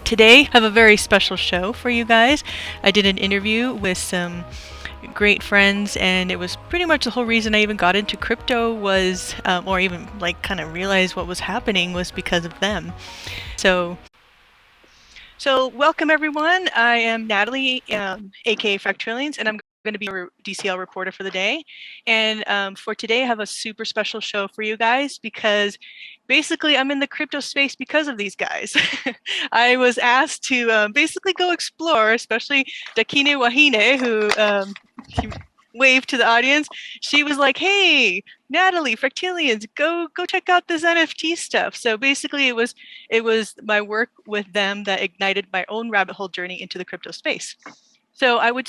Today, I have a very special show for you guys. I did an interview with some great friends, and it was pretty much the whole reason I even got into crypto was, or even like kind of realized what was happening was because of them. So welcome everyone. I am Natalie, aka Factrillions, and I'm going to be your DCL reporter for the day. And for today, I have a super special show for you guys because basically I'm in the crypto space because of these guys. I was asked to basically go explore, especially Dakine Wahine, who waved to the audience. She was like, "Hey, Natalie, Fractilians, go check out this NFT stuff." So basically, it was my work with them that ignited my own rabbit hole journey into the crypto space. So I would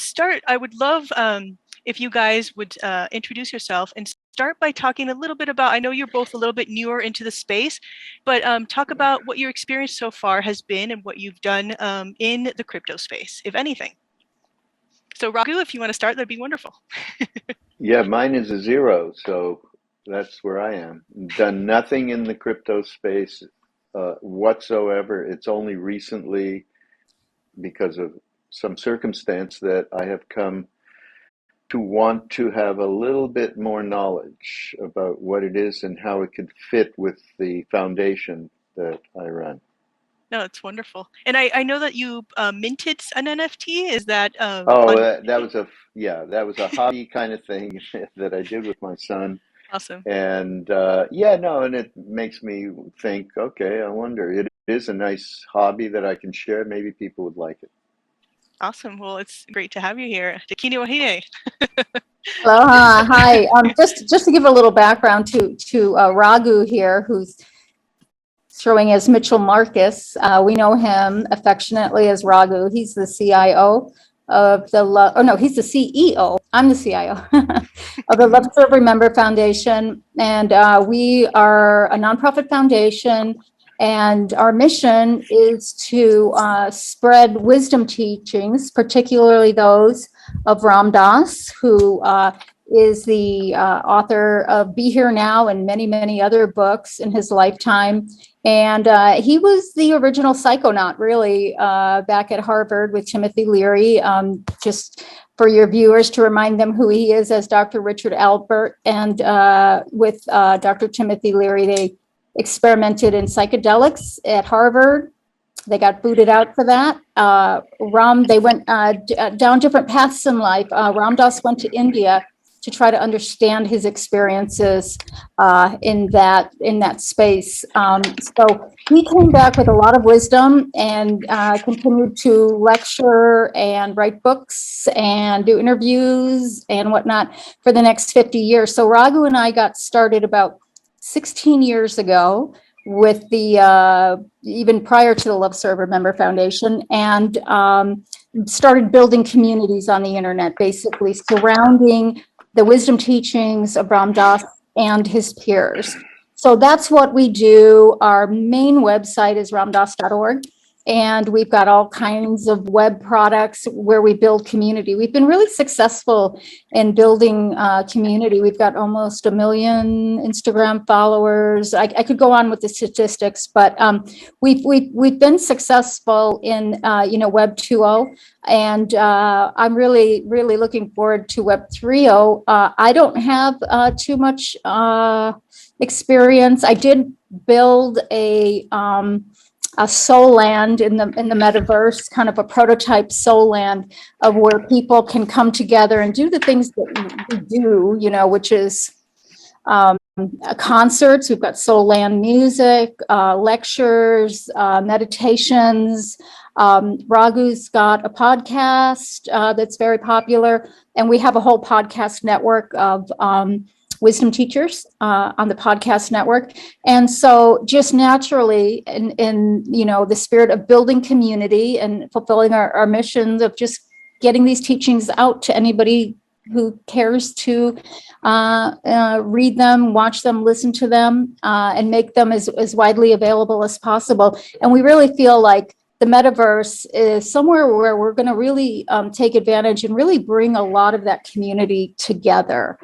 love if you guys would introduce yourself and start by talking a little bit about, I know you're both a little bit newer into the space, but talk about what your experience so far has been and what you've done in the crypto space, if anything. So Raghu, if you want to start, that'd be wonderful. Yeah, mine is a 0, so that's where I am. Done nothing in the crypto space whatsoever. It's only recently, because of some circumstance, that I have come to want to have a little bit more knowledge about what it is and how it could fit with the foundation that I run. No, it's wonderful. And I know that you minted an NFT. Is that That was a hobby kind of thing that I did with my son. Awesome. And and it makes me think, okay, I wonder, it is a nice hobby that I can share. Maybe people would like it. Awesome. Well, it's great to have you here. Dakine Wahine. Aloha, hi. Just to give a little background to Raghu here, who's showing as Mitchell Markus. We know him affectionately as Raghu. He's the CIO of he's the CEO. I'm the CIO of the Love Serve Remember Foundation. And we are a nonprofit foundation. And our mission is to spread wisdom teachings, particularly those of Ram Dass, who is the author of Be Here Now and many, many other books in his lifetime. And he was the original psychonaut, really, back at Harvard with Timothy Leary. Just for your viewers, to remind them who he is as Dr. Richard Albert. And with Dr. Timothy Leary, they experimented in psychedelics at Harvard. They got booted out for that. They went down different paths in life. Ram Dass went to India to try to understand his experiences in that space. So he came back with a lot of wisdom and continued to lecture and write books and do interviews and whatnot for the next 50 years. So Raghu and I got started about 16 years ago with the even prior to the Love Serve Remember Foundation, and started building communities on the internet, basically surrounding the wisdom teachings of Ram Dass and his peers. So that's what we do. Our main website is ramdass.org. And we've got all kinds of web products where we build community. We've been really successful in building community. We've got almost 1 million Instagram followers. I could go on with the statistics, but we've been successful in Web 2.0, and I'm really looking forward to Web 3.0. I don't have too much experience. I did build a soul land in the metaverse, kind of a prototype soul land of where people can come together and do the things that we do, which is concerts. We've got soul land music, lectures, meditations. Raghu's got a podcast that's very popular, and we have a whole podcast network of wisdom teachers on the podcast network. And so just naturally in the spirit of building community and fulfilling our missions of just getting these teachings out to anybody who cares to read them, watch them, listen to them, and make them as widely available as possible. And we really feel like the metaverse is somewhere where we're going to really take advantage and really bring a lot of that community together.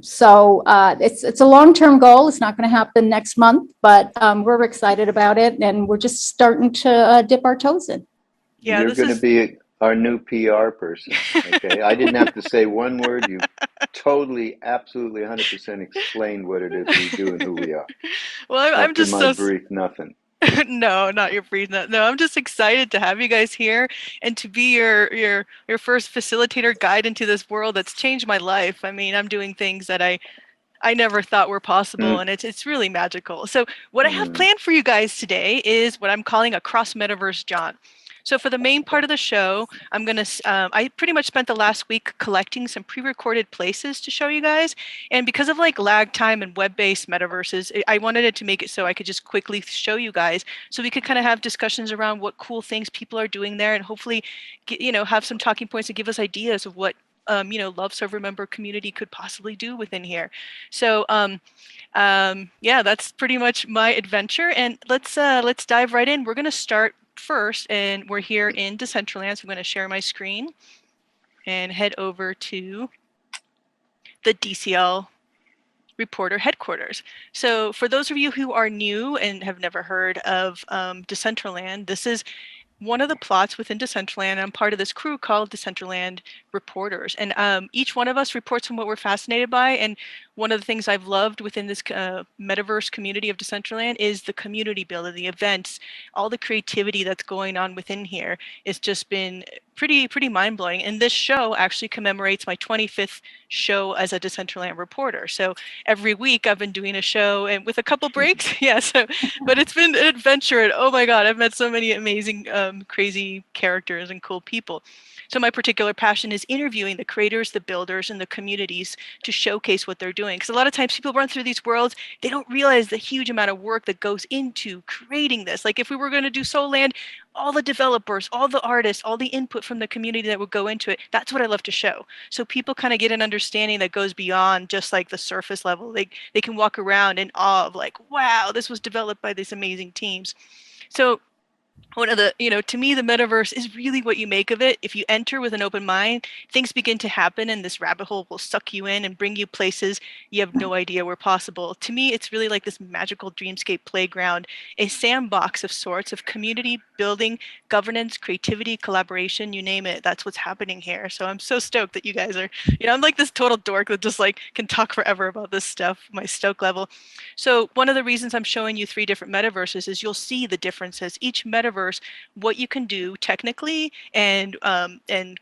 So it's a long-term goal. It's not going to happen next month, but we're excited about it, and we're just starting to dip our toes in. Yeah, You're this going to is be our new PR person. Okay. I didn't have to say one word. You totally, absolutely 100% explained what it is we do and who we are. well, I'm After just my so brief nothing. no, not your free. No, I'm just excited to have you guys here and to be your first facilitator guide into this world that's changed my life. I mean, I'm doing things that I never thought were possible, Mm, and it's really magical. So what I have mm, planned for you guys today is what I'm calling a cross metaverse jaunt. So for the main part of the show, I pretty much spent the last week collecting some pre-recorded places to show you guys, and because of like lag time and web-based metaverses, I wanted it to make it so I could just quickly show you guys, so we could kind of have discussions around what cool things people are doing there, and hopefully, have some talking points and give us ideas of what Love Server member community could possibly do within here. So yeah, that's pretty much my adventure, and let's dive right in. We're gonna start first, and we're here in Decentraland. So I'm gonna share my screen and head over to the DCL reporter headquarters. So for those of you who are new and have never heard of Decentraland, this is one of the plots within Decentraland. I'm part of this crew called Decentraland Reporters, and each one of us reports on what we're fascinated by. And one of the things I've loved within this metaverse community of Decentraland is the community building, the events, all the creativity that's going on within here. It's just been pretty mind blowing. And this show actually commemorates my 25th show as a Decentraland reporter. So every week I've been doing a show, and with a couple breaks, yeah. So, but it's been an adventure, and oh my god, I've met so many amazing, crazy characters and cool people. So my particular passion is interviewing the creators, the builders, and the communities to showcase what they're doing. Because a lot of times people run through these worlds, they don't realize the huge amount of work that goes into creating this. Like if we were going to do Soul Land, all the developers, all the artists, all the input from the community that would go into it, that's what I love to show. So people kind of get an understanding that goes beyond just like the surface level. They can walk around in awe of like, wow, this was developed by these amazing teams. So one of the, to me, the metaverse is really what you make of it. If you enter with an open mind, things begin to happen, and this rabbit hole will suck you in and bring you places you have no idea were possible. To me, it's really like this magical dreamscape playground, a sandbox of sorts of community building, governance, creativity, collaboration, you name it. That's what's happening here. So I'm so stoked that you guys are, I'm like this total dork that just like can talk forever about this stuff, my stoke level. So one of the reasons I'm showing you 3 different metaverses is you'll see the differences. Each metaverse, what you can do technically and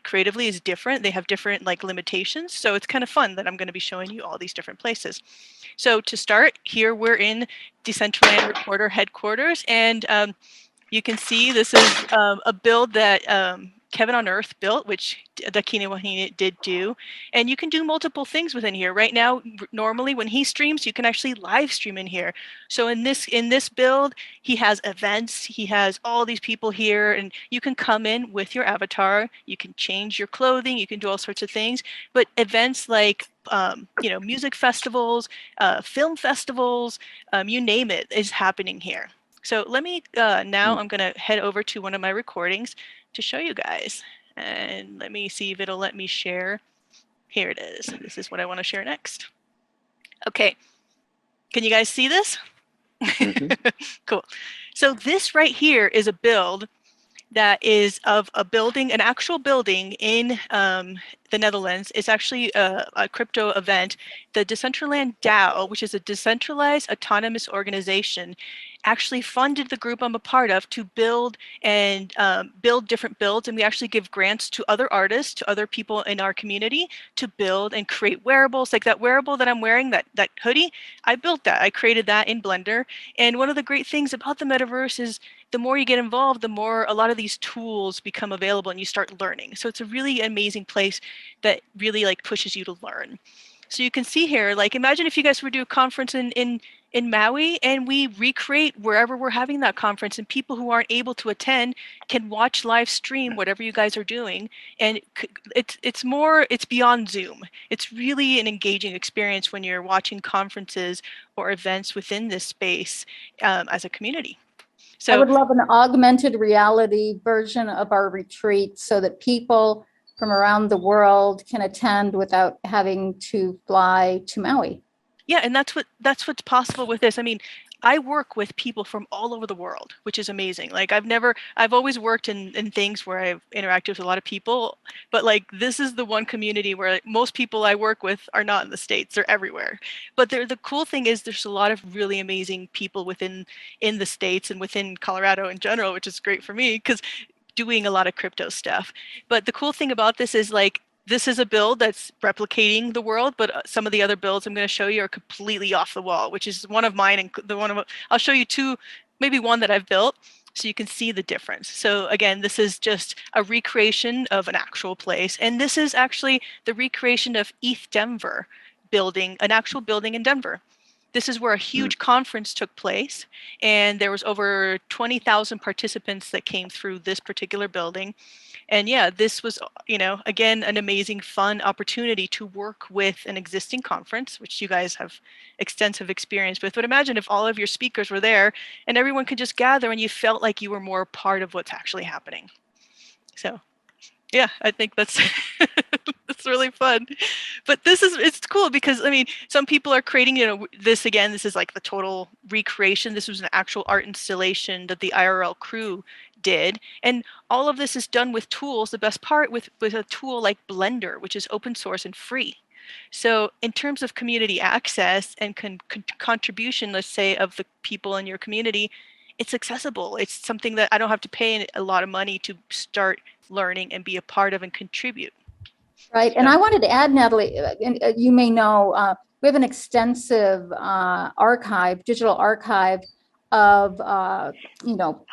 creatively is different. They have different like limitations. So it's kind of fun that I'm going to be showing you all these different places. So to start, here we're in Decentraland Reporter headquarters, and you can see this is a build that Kevin on Earth built, which Dakine Wahine did do. And you can do multiple things within here. Right now, normally when he streams, you can actually live stream in here. So in this build, he has events, he has all these people here, and you can come in with your avatar, you can change your clothing, you can do all sorts of things. But events like music festivals, film festivals, you name it, is happening here. So let me, now mm. I'm going to head over to one of my recordings to show you guys. And let me see if it'll let me share. Here it is. This is what I want to share next. Okay. Can you guys see this? Mm-hmm. Cool. So this right here is a build that is of a building, an actual building in the Netherlands. It's actually a crypto event. The Decentraland DAO, which is a decentralized autonomous organization, actually funded the group I'm a part of to build and build different builds. And we actually give grants to other artists, to other people in our community to build and create wearables. Like that wearable that I'm wearing, that hoodie, I built that. I created that in Blender. And one of the great things about the metaverse is the more you get involved, the more a lot of these tools become available and you start learning. So it's a really amazing place that really like pushes you to learn. So you can see here, like imagine if you guys were to do a conference in Maui and we recreate wherever we're having that conference, and people who aren't able to attend can watch live stream whatever you guys are doing. And it's beyond Zoom. It's really an engaging experience when you're watching conferences or events within this space as a community. I So would love an augmented reality version of our retreat so that people from around the world can attend without having to fly to Maui. Yeah, and that's what's possible with this. I mean, I work with people from all over the world, which is amazing. Like I've always worked in things where I've interacted with a lot of people, but like this is the one community where like, most people I work with are not in the States, they're everywhere. But the cool thing is there's a lot of really amazing people in the States and within Colorado in general, which is great for me because doing a lot of crypto stuff. But the cool thing about this is like this is a build that's replicating the world, but some of the other builds I'm going to show you are completely off the wall, which is one of mine. And I'll show you two, maybe one that I've built so you can see the difference. So again, this is just a recreation of an actual place. And this is actually the recreation of ETH Denver building, an actual building in Denver. This is where a huge conference took place, and there was over 20,000 participants that came through this particular building. And yeah, this was, again, an amazing, fun opportunity to work with an existing conference, which you guys have extensive experience with. But imagine if all of your speakers were there and everyone could just gather and you felt like you were more part of what's actually happening. So yeah, I think that's that's really fun. But it's cool because I mean, some people are creating, this again, this is like the total recreation. This was an actual art installation that the IRL crew did. And all of this is done with tools. The best part with a tool like Blender, which is open source and free. So in terms of community access and contribution, let's say, of the people in your community, it's accessible. It's something that I don't have to pay a lot of money to start learning and be a part of and contribute. Right. And I wanted to add, Natalie, you may know, we have an extensive digital archive of,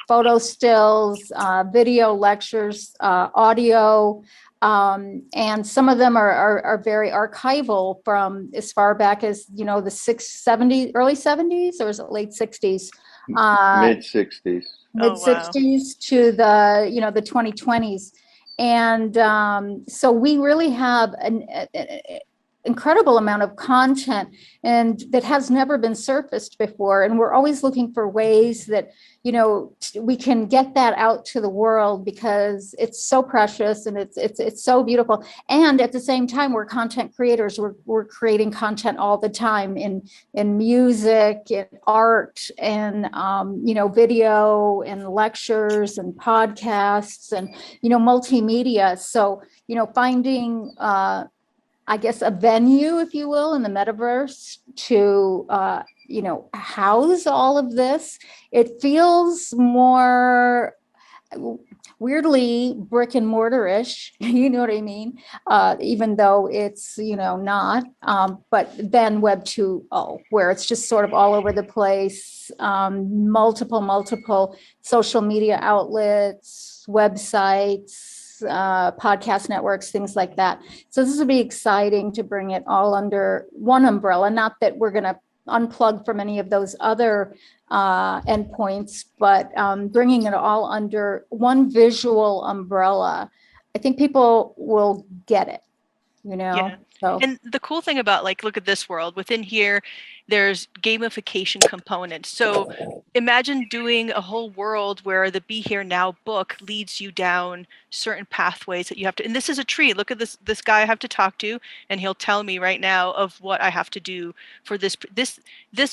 photo stills, video lectures, audio, and some of them are very archival from as far back as, the early 70s, or is it late 60s? Mid-60s. Mid-60s to the 2020s. And so we really have an incredible amount of content and that has never been surfaced before. And we're always looking for ways that, we can get that out to the world because it's so precious and it's so beautiful. And at the same time, we're content creators. We're creating content all the time in music, in art, and video and lectures and podcasts and multimedia. So finding I guess a venue, if you will, in the metaverse to house all of this. It feels more weirdly brick and mortar-ish, you know what I mean? Even though it's, not, but then Web 2.0, where it's just sort of all over the place, multiple social media outlets, websites, podcast networks, things like that. So this would be exciting to bring it all under one umbrella. Not that we're going to unplug from any of those other endpoints, but bringing it all under one visual umbrella. I think people will get it, Yeah. So. And the cool thing about, like, look at this world within here, there's gamification components. So imagine doing a whole world where the Be Here Now book leads you down certain pathways that you have to, and this is a tree. Look at this guy I have to talk to, and he'll tell me right now of what I have to do for this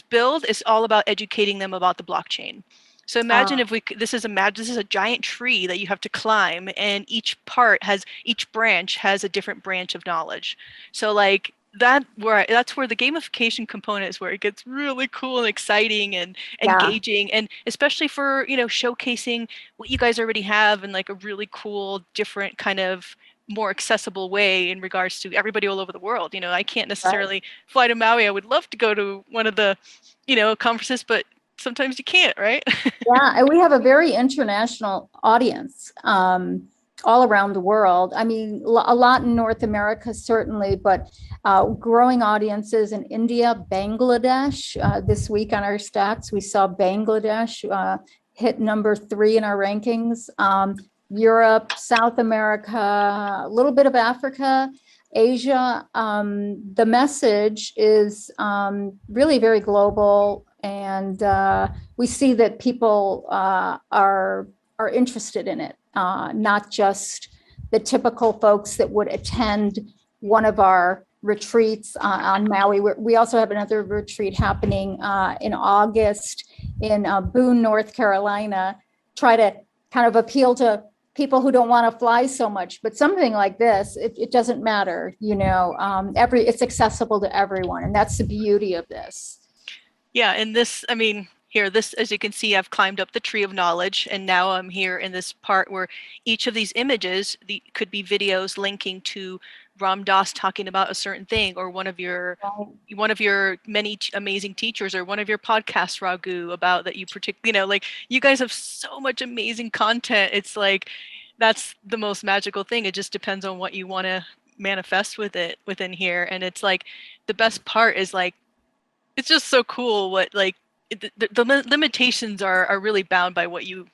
build is all about educating them about the blockchain. So imagine if this is a giant tree that you have to climb, and each branch has a different branch of knowledge. So like that's where the gamification component is where it gets really cool and exciting and engaging, and especially for showcasing what you guys already have in like a really cool, different kind of more accessible way in regards to everybody all over the world. I can't necessarily fly to Maui. I would love to go to one of the conferences, but sometimes you can't, right? Yeah, and we have a very international audience all around the world. I mean, a lot in North America, certainly, but growing audiences in India, Bangladesh. This week on our stats, we saw Bangladesh hit number 3 in our rankings. Europe, South America, a little bit of Africa, Asia. The message is really very global. And we see that people are interested in it, not just the typical folks that would attend one of our retreats on Maui. We also have another retreat happening in August in Boone, North Carolina. Try to kind of appeal to people who don't want to fly so much, but something like this, it doesn't matter, it's accessible to everyone, and that's the beauty of this. Yeah, and this, I mean, here, this, as you can see, I've climbed up the tree of knowledge, and now I'm here in this part where each of these images could be videos linking to Ram Dass talking about a certain thing, or one of your many amazing teachers, or one of your podcasts, Raghu, about that you particularly, like, you guys have so much amazing content. It's like, that's the most magical thing. It just depends on what you want to manifest with it within here. And it's like, the best part is like, it's just so cool what, like, the limitations are really bound by what you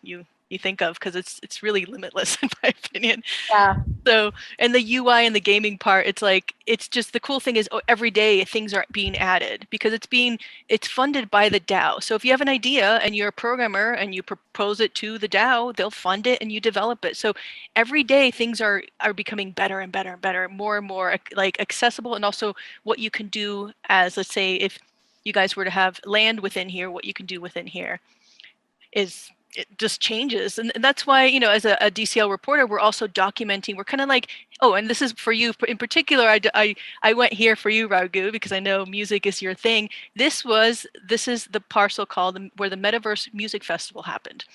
think of, because it's really limitless in my opinion. Yeah. So, and the UI and the gaming part, it's like, it's just, the cool thing is, every day things are being added, because it's funded by the DAO. So if you have an idea and you're a programmer and you propose it to the DAO, they'll fund it and you develop it. So every day things are becoming better and better and better, more and more like accessible. And also what you can do as, let's say, if you guys were to have land within here, what you can do within here it just changes. And that's why, as a DCL reporter, we're also documenting. We're kind of like, oh, and this is for you in particular. I went here for you, Raghu, because I know music is your thing. This is the parcel called where the Metaverse Music Festival happened.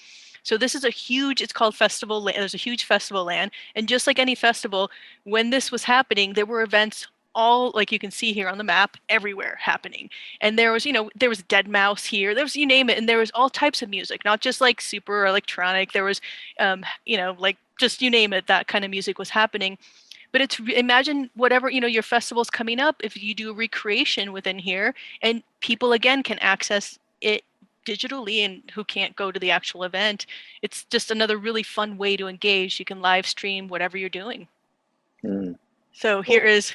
So this is it's called Festival Land. There's a huge festival land. And just like any festival, when this was happening, there were events all, like you can see here on the map, everywhere happening. And there was, there was Dead Mouse here, there was, you name it. And there was all types of music, not just like super electronic. There was, like, just you name it, that kind of music was happening. But imagine whatever, your festival's coming up, if you do a recreation within here, and people again can access it digitally, and who can't go to the actual event. It's just another really fun way to engage. You can live stream whatever you're doing. So here is,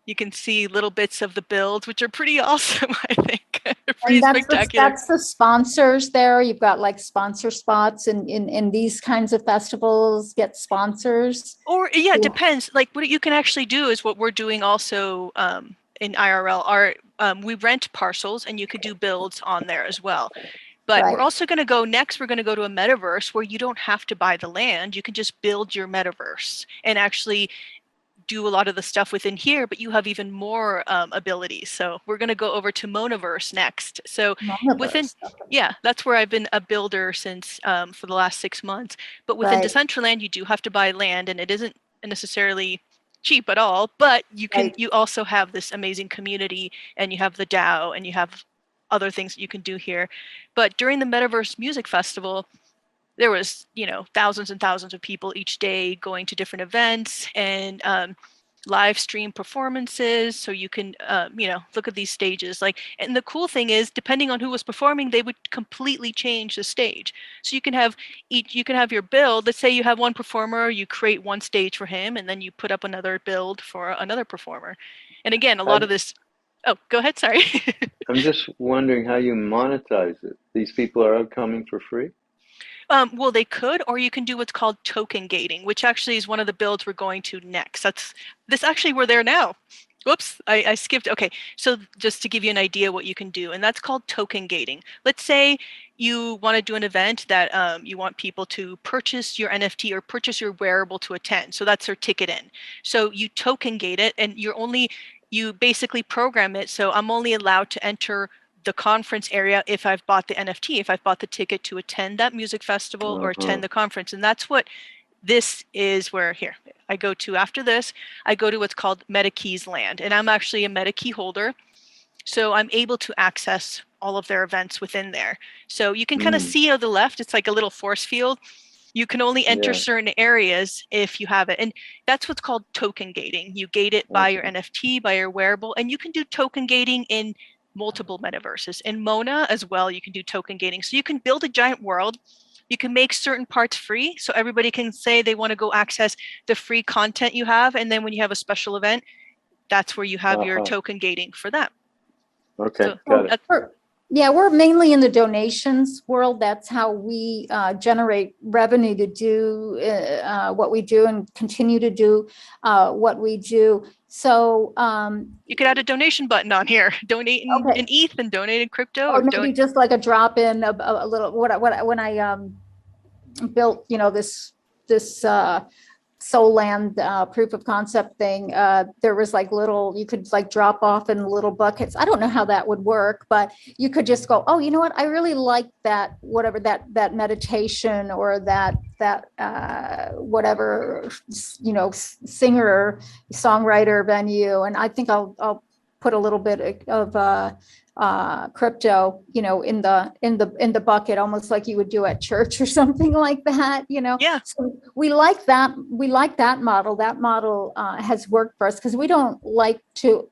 you can see little bits of the builds, which are pretty awesome, I think. Pretty spectacular. That's the sponsors there. You've got like sponsor spots in these kinds of festivals, get sponsors. Or yeah, it depends. Like, what you can actually do is what we're doing also in IRL. We rent parcels, and you could do builds on there as well. But we're also going to go next. We're going to go to a metaverse where you don't have to buy the land. You can just build your metaverse and actually do a lot of the stuff within here, but you have even more abilities. So we're going to go over to Monaverse next. So that's where I've been a builder since for the last 6 months. But within Decentraland, you do have to buy land, and it isn't necessarily cheap at all. But you can you also have this amazing community, and you have the DAO, and you have other things that you can do here. But during the Metaverse Music Festival, there was, thousands and thousands of people each day going to different events and live stream performances. So you can, look at these stages. And the cool thing is, depending on who was performing, they would completely change the stage. So you can have your build. Let's say you have one performer, you create one stage for him, and then you put up another build for another performer. And again, a lot of this. Oh, go ahead. Sorry. I'm just wondering how you monetize it. These people are out coming for free? Well, they could, or you can do what's called token gating, which actually is one of the builds we're going to next. We're there now. Whoops, I skipped. Okay, so just to give you an idea what you can do, and that's called token gating. Let's say you want to do an event that you want people to purchase your NFT or purchase your wearable to attend. So that's their ticket in. So you token gate it, and you basically program it. So I'm only allowed to enter the conference area if I've bought the NFT, if I've bought the ticket to attend that music festival or attend the conference. And that's what this is, where here I go to. After this, I go to what's called MetaKeys Land, and I'm actually a MetaKey holder. So I'm able to access all of their events within there. So you can kind of see on the left, it's like a little force field. You can only enter certain areas if you have it. And that's what's called token gating. You gate it by your NFT, by your wearable, and you can do token gating in multiple metaverses. In Mona as well, you can do token gating. So you can build a giant world. You can make certain parts free. So everybody can say they want to go access the free content you have. And then when you have a special event, that's where you have your token gating for that. Okay, got it. Yeah, we're mainly in the donations world. That's how we generate revenue to do what we do and continue to do what we do. So you could add a donation button on here. Donate in ETH and donate in crypto, or maybe just like a drop in a little. When I built, this Soland proof of concept thing, there was like little, you could like drop off in little buckets. I don't know how that would work, but you could just go, oh, you know what? I really like that, whatever that meditation or that whatever, singer, songwriter venue. And I think I'll put a little bit of crypto, in the bucket, almost like you would do at church or something like that. Yeah. So we like that. We like that model. That model has worked for us because we don't like to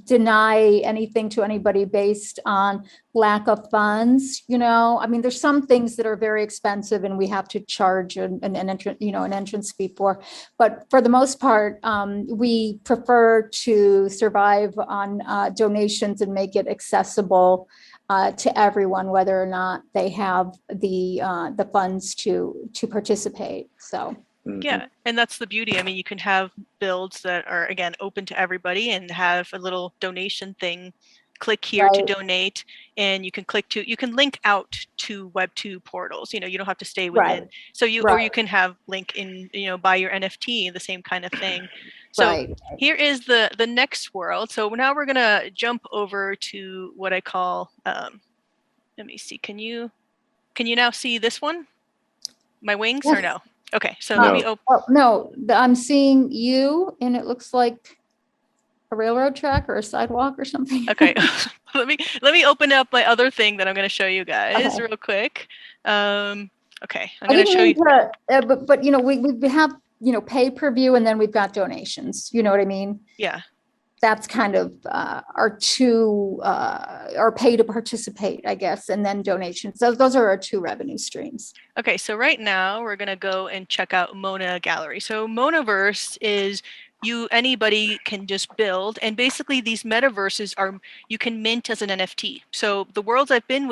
deny anything to anybody based on lack of funds. I mean, there's some things that are very expensive and we have to charge an entrance fee for, but for the most part, we prefer to survive on donations and make it accessible to everyone, whether or not they have the funds to participate. So. Yeah, and that's the beauty. I mean, you can have builds that are, again, open to everybody and have a little donation thing. Click here to donate, and you can link out to Web2 portals. You don't have to stay within. So or you can have link in, buy your NFT, the same kind of thing. So here is the next world. So now we're gonna jump over to what I call, let me see, can you now see this one? My wings or no? Okay, so let me open. Oh, no, I'm seeing you, and it looks like a railroad track or a sidewalk or something. Okay, let me open up my other thing that I'm going to show you guys real quick. Okay, I'm going to show you. But we have pay per view, and then we've got donations. You know what I mean? Yeah. That's kind of our two, our pay to participate, I guess, and then donations. So those are our two revenue streams. Okay, so right now we're gonna go and check out Mona Gallery. So Monaverse is anybody can just build, and basically these metaverses you can mint as an NFT. So the worlds I've been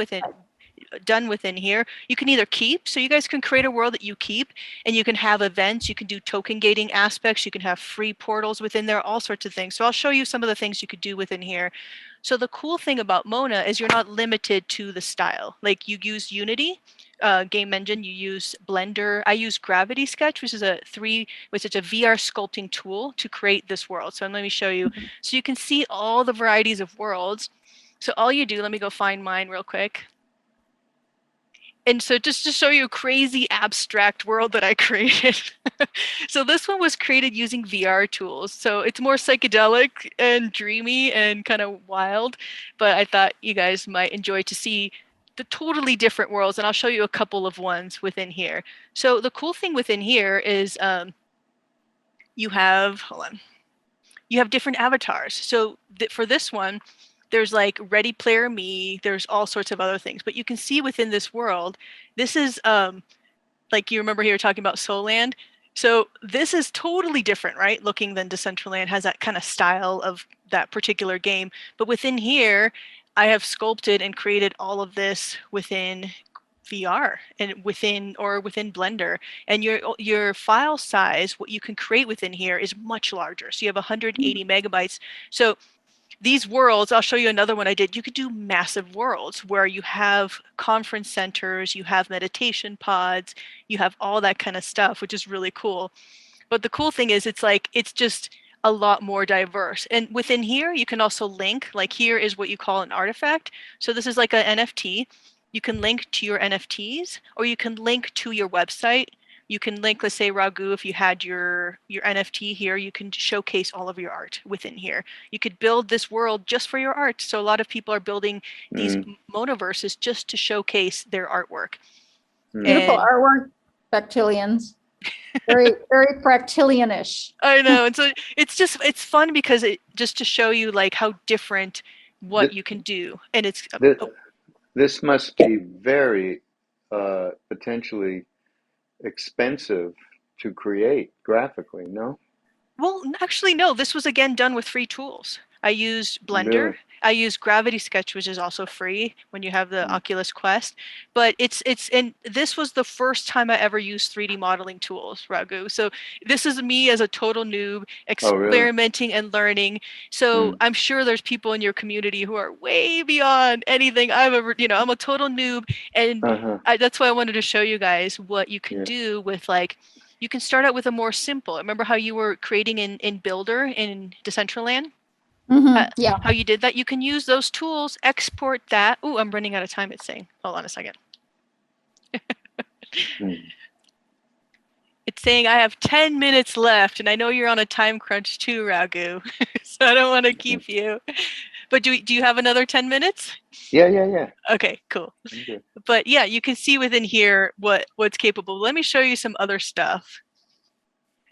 done within here, you can either keep, so you guys can create a world that you keep, and you can have events, you can do token gating aspects, you can have free portals within there, all sorts of things. So I'll show you some of the things you could do within here. So the cool thing about Mona is you're not limited to the style. Like, you use Unity game engine, you use Blender. I use Gravity Sketch, which is a VR sculpting tool to create this world. So let me show you. So you can see all the varieties of worlds. So all you do, let me go find mine real quick. And so just to show you a crazy abstract world that I created. So this one was created using VR tools. So it's more psychedelic and dreamy and kind of wild, but I thought you guys might enjoy to see the totally different worlds, and I'll show you a couple of ones within here. So the cool thing within here is you have different avatars. So for this one, there's like Ready Player Me, there's all sorts of other things, but you can see within this world, this is like, you remember here talking about Soland. So this is totally different, right? Looking than Decentraland, has that kind of style of that particular game. But within here, I have sculpted and created all of this within VR and within Blender, and your file size, what you can create within here, is much larger. So you have 180 megabytes. So these worlds, I'll show you another one I did. You could do massive worlds where you have conference centers, you have meditation pods, you have all that kind of stuff, which is really cool. But the cool thing is it's just a lot more diverse. And within here, you can also link, like here is what you call an artifact. So this is like an NFT. You can link to your NFTs, or you can link to your website. You can link, let's say, Raghu, if you had your NFT here, you can showcase all of your art within here. You could build this world just for your art. So a lot of people are building these monoverses just to showcase their artwork. Beautiful artwork, Bactillions. Very, very Fractillion-ish. I know. And so it's fun because just to show you like how different what you can do. And it's this must be very potentially expensive to create graphically, no? Well, actually, no. This was again done with free tools. I used Blender. Really? I use Gravity Sketch, which is also free when you have the Oculus Quest. But and this was the first time I ever used 3D modeling tools, Raghu. So this is me as a total noob Oh, really? experimenting and learning. So I'm sure there's people in your community who are way beyond anything I've ever, I'm a total noob. And that's why I wanted to show you guys what you can do with you can start out with a more simple. Remember how you were creating in Builder in Decentraland? Yeah. How you did that? You can use those tools, export that. Oh, I'm running out of time, it's saying. Hold on a second. It's saying I have 10 minutes left, and I know you're on a time crunch too, Raghu. So I don't want to keep you. But do you have another 10 minutes? Yeah. Okay, cool. Okay. But yeah, you can see within here what's capable. Let me show you some other stuff.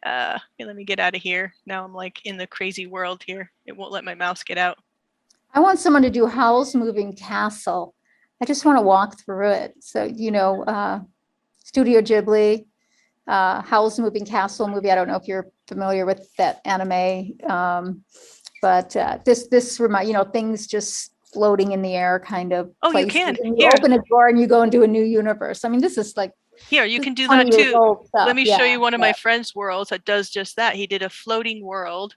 Let me get out of here. Now I'm like in the crazy world here. It won't let my mouse get out. I want someone to do Howl's Moving Castle. I just want to walk through it. So, Studio Ghibli, Howl's Moving Castle movie. I don't know if you're familiar with that anime, but this remind things just floating in the air kind of. Oh, places. you can. And you open a door and you go into a new universe. I mean, this is like. Here, you can do that too. Let me show you one of my friend's worlds that does just that. He did a floating world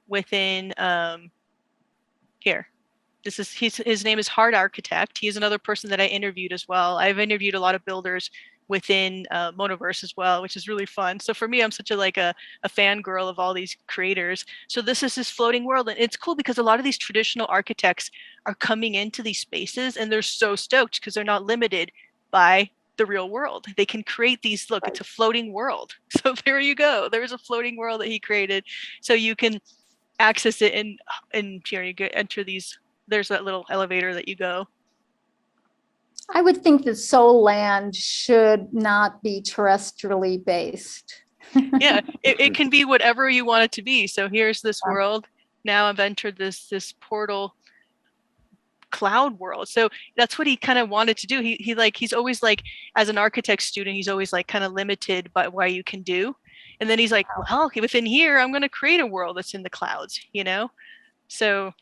within here. This is his name is Hard Architect. He is another person that I interviewed as well. I've interviewed a lot of builders within Monoverse as well, which is really fun. So for me, I'm such a fangirl of all these creators. So this is his floating world, and it's cool because a lot of these traditional architects are coming into these spaces, and they're so stoked because they're not limited by the real world. They can create these, look, it's a floating world. So there you go. There's a floating world that he created. So you can access it and here you enter these, there's that little elevator that you go. I would think that Soul Land should not be terrestrially based. Yeah, it can be whatever you want it to be. So here's this world. Now I've entered this portal cloud world. So that's what he kind of wanted to do. He's always like, as an architect student, he's always like kind of limited by what you can do. And then he's like, well, okay, within here, I'm going to create a world that's in the clouds, So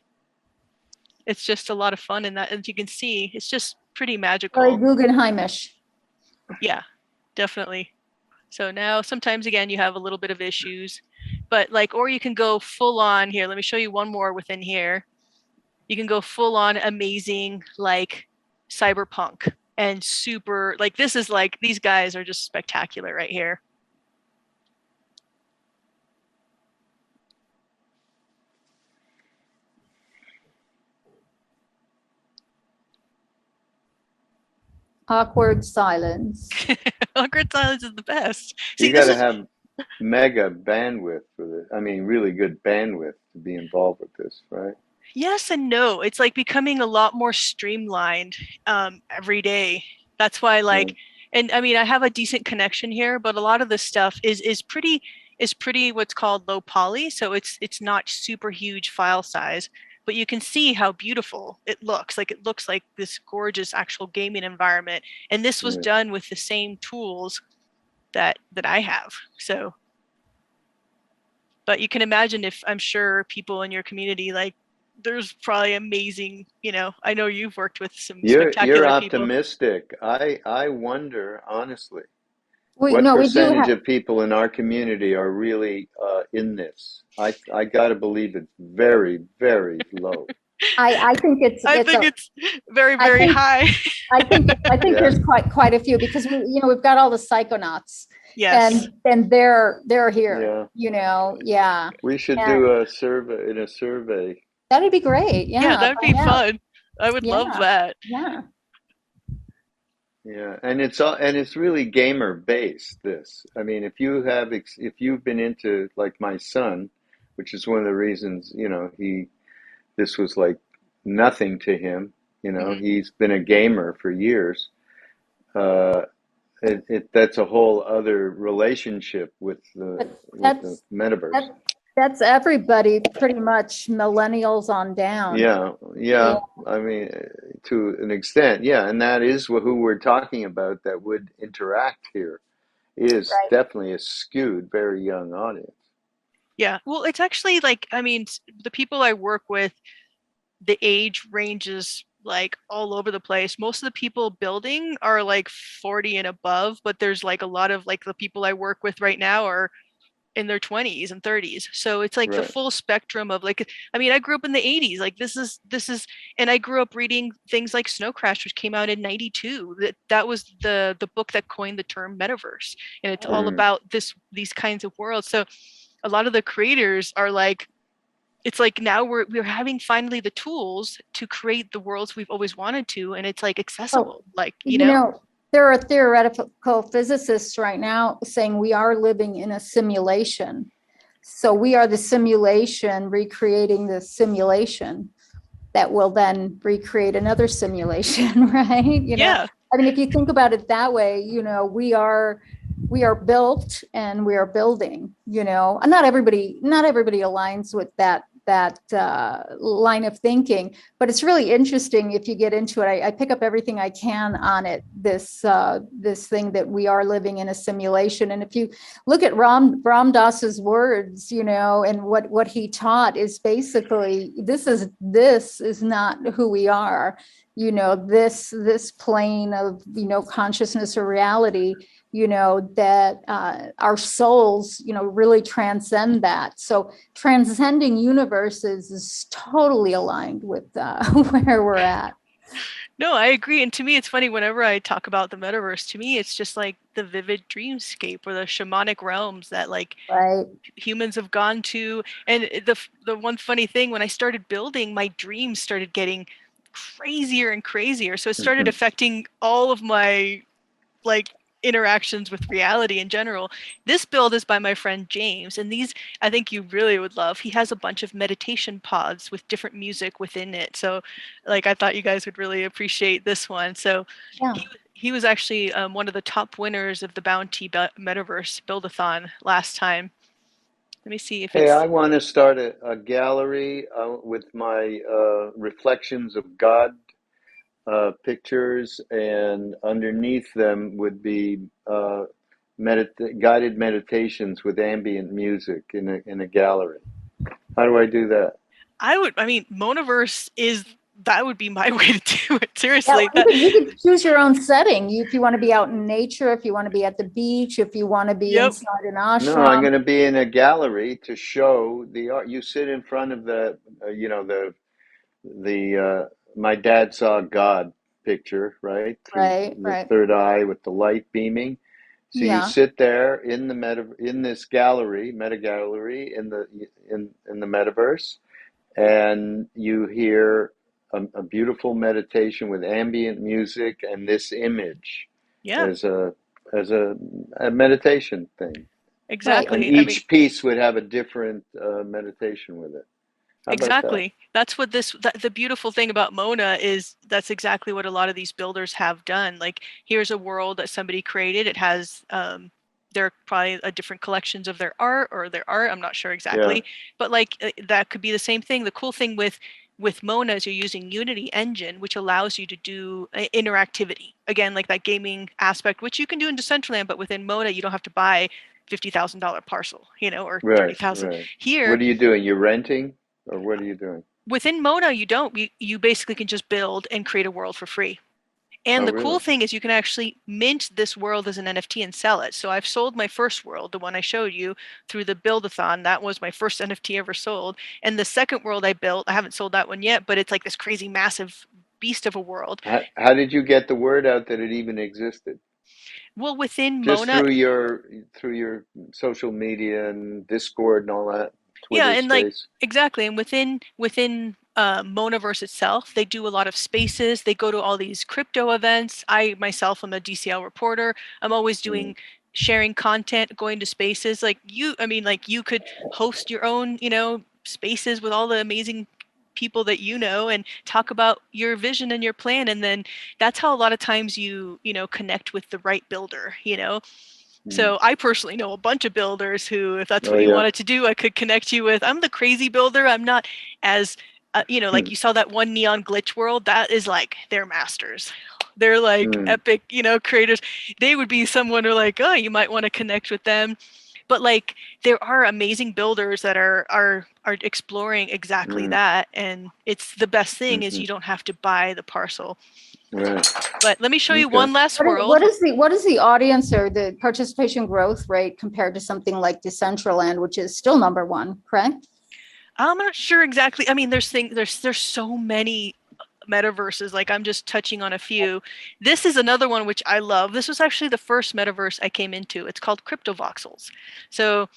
it's just a lot of fun in that. As you can see, it's just pretty magical. Very Guggenheimish. Yeah, definitely. So now sometimes, again, you have a little bit of issues, but or you can go full on here. Let me show you one more within here. You can go full on amazing, cyberpunk and super, this is these guys are just spectacular right here. Awkward silence. Awkward silence is the best. You got to have mega bandwidth for this. I mean, really good bandwidth to be involved with this, right? Yes and no. It's becoming a lot more streamlined every day. That's why and I mean, I have a decent connection here, but a lot of this stuff is pretty what's called low poly. So it's not super huge file size, but you can see how beautiful it looks. It looks like this gorgeous actual gaming environment. And this was done with the same tools that I have. So, but you can imagine if I'm sure people in your community, there's probably amazing, I know you've worked with some spectacular You're people. optimistic. I wonder, honestly, what percentage of people in our community are really in this? I got to believe it's very, very low. I think it's very, very high. I think there's quite a few because we've got all the Psychonauts. Yes. And they're here. Yeah. We should do a survey. That'd be great. Yeah, that'd be fun. I would love that. Yeah. Yeah, and it's really gamer based. This, I mean, if you've been into my son, which is one of the reasons this was nothing to him. He's been a gamer for years. That's a whole other relationship with the metaverse. That's everybody, pretty much, millennials on down. Yeah. I mean, to an extent, yeah. And that is who we're talking about that would interact here is definitely a skewed, very young audience. Yeah. Well, it's actually like, I mean, the people I work with, the age ranges like all over the place. Most of the people building are like 40 and above, but there's like a lot of like the people I work with right now are in their 20s and 30s. So it's like the Right. full spectrum of like, I mean, I grew up in the 80s. Like this is and I grew up reading things like Snow Crash, which came out in 92. That was the book that coined the term metaverse. And it's all about these kinds of worlds. So a lot of the creators are like, it's like now we're having finally the tools to create the worlds we've always wanted to, and it's like accessible, like, you know? There are theoretical physicists right now saying we are living in a simulation. So we are the simulation recreating the simulation that will then recreate another simulation, right? Yeah. I mean, if you think about it that way, we are built and we are building, and not everybody aligns with that line of thinking, but it's really interesting if you get into it. I pick up everything I can on it, this thing that we are living in a simulation. And if you look at Ram Dass's words, and what he taught is basically, this is not who we are. This plane of, consciousness or reality, that our souls, really transcend that. So transcending universes is totally aligned with where we're at. No, I agree. And to me, it's funny whenever I talk about the metaverse, to me, it's just like the vivid dreamscape or the shamanic realms that like right. humans have gone to. And the one funny thing, when I started building, my dreams started getting crazier and crazier. So it started affecting all of my like interactions with reality in general. This build is by my friend James, and these I think you really would love. He has a bunch of meditation pods with different music within it. So like I thought you guys would really appreciate this one. So yeah. he was actually one of the top winners of the Bounty Metaverse Build-a-thon last time. Let me see if Hey, it's... I want to start a gallery with my reflections of God pictures, and underneath them would be guided meditations with ambient music in a gallery. How do I do that? I mean, Monaverse that would be my way to do it. Seriously. Yeah, you could choose your own setting. If you want to be out in nature, if you want to be at the beach, if you want to be inside an ashram. No, I'm going to be in a gallery to show the art. You sit in front of the my dad saw God picture, right? Through the third eye with the light beaming. So you sit there in in this gallery, meta gallery in the metaverse, and you hear a beautiful meditation with ambient music and this image as a meditation thing. Exactly. And each piece would have a different meditation with it. How exactly. That's what the beautiful thing about Mona is. That's exactly what a lot of these builders have done. Like, here's a world that somebody created. It has there are probably different collections of their art or their art. I'm not sure exactly, but like that could be the same thing. The cool thing with Mona is you're using Unity engine, which allows you to do interactivity. Again, like that gaming aspect, which you can do in Decentraland, but within Mona, you don't have to buy $50,000 parcel, or 30,000. Right. Here, what are you doing? You're renting, or what are you doing? Within Mona, you don't. You basically can just build and create a world for free. And the cool thing is you can actually mint this world as an NFT and sell it. So I've sold my first world, the one I showed you, through the Build-a-thon. That was my first NFT ever sold. And the second world I built, I haven't sold that one yet, but it's like this crazy, massive beast of a world. How did you get the word out that it even existed? Well, within just Mona, through your social media and Discord and all that. Twitter and space. like exactly, and within Monaverse itself, they do a lot of spaces. They go to all these crypto events. I myself am a DCL reporter. I'm always doing sharing content, going to spaces. Like you could host your own, spaces with all the amazing people that and talk about your vision and your plan, and then that's how a lot of times you connect with the right builder. So I personally know a bunch of builders who, if that's what you wanted to do, I could connect you with. I'm the crazy builder. I'm not as, like you saw that one Neon Glitch world. That is like they're masters. They're like epic, creators. They would be someone who like, oh, you might want to connect with them. but like there are amazing builders that are exploring exactly that, and it's the best thing is you don't have to buy the parcel. Right. But let me show you one last world. What is the audience or the participation growth rate compared to something like Decentraland, which is still #1, correct? I'm not sure exactly. I mean, there's so many metaverses. Like I'm just touching on a few. This is another one which I love. This was actually the first metaverse I came into. It's called Cryptovoxels. So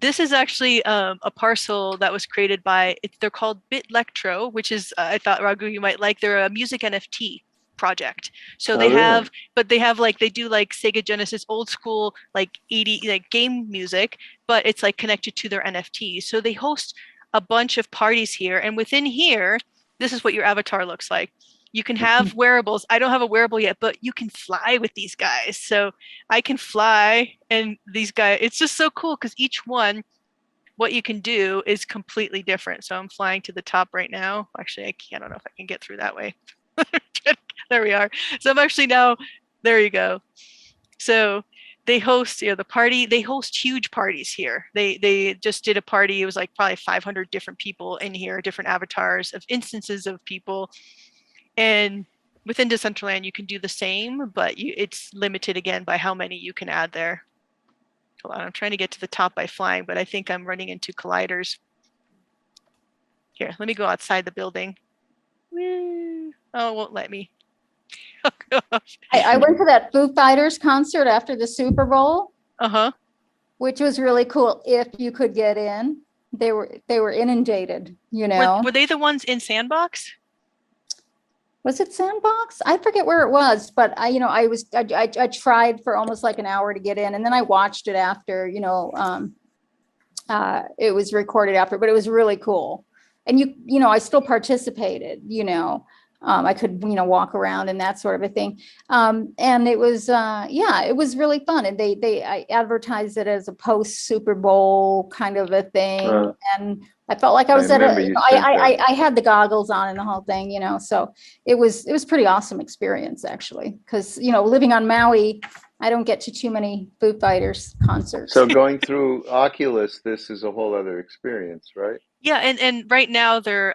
this is actually a parcel that was created by, they're called Bitlectro, which is, I thought, Raghu, you might like, they're a music NFT project. So they have, but they have like, they do like Sega Genesis old school, like 80, like game music, but it's like connected to their NFTs. So they host a bunch of parties here. And within here, this is what your avatar looks like. You can have wearables. I don't have a wearable yet, but you can fly with these guys. So I can fly, and these guys, it's just so cool because each one, what you can do is completely different. So I'm flying to the top right now. Actually, I don't know if I can get through that way. There we are. So I'm actually now, there you go. So they host, the party, they host huge parties here. They just did a party. It was like probably 500 different people in here, different avatars of instances of people. And within Decentraland, you can do the same, but it's limited again by how many you can add there. Hold on, I'm trying to get to the top by flying, but I think I'm running into colliders. Here, let me go outside the building. Woo. Oh, it won't let me. I went to that Foo Fighters concert after the Super Bowl. Which was really cool if you could get in. They were inundated, you know. Were they the ones in Sandbox? Was it Sandbox? I forget where it was, but I tried for almost like an hour to get in, and then I watched it after, it was recorded after, but it was really cool. And I still participated, I could, walk around and that sort of a thing. And it was, it was really fun. And I advertised it as a post Super Bowl kind of a thing. And I felt like I was I had the goggles on and the whole thing, so it was pretty awesome experience actually. Cause living on Maui, I don't get to too many Foo Fighters concerts. So going through Oculus, this is a whole other experience, right? Yeah. And right now they're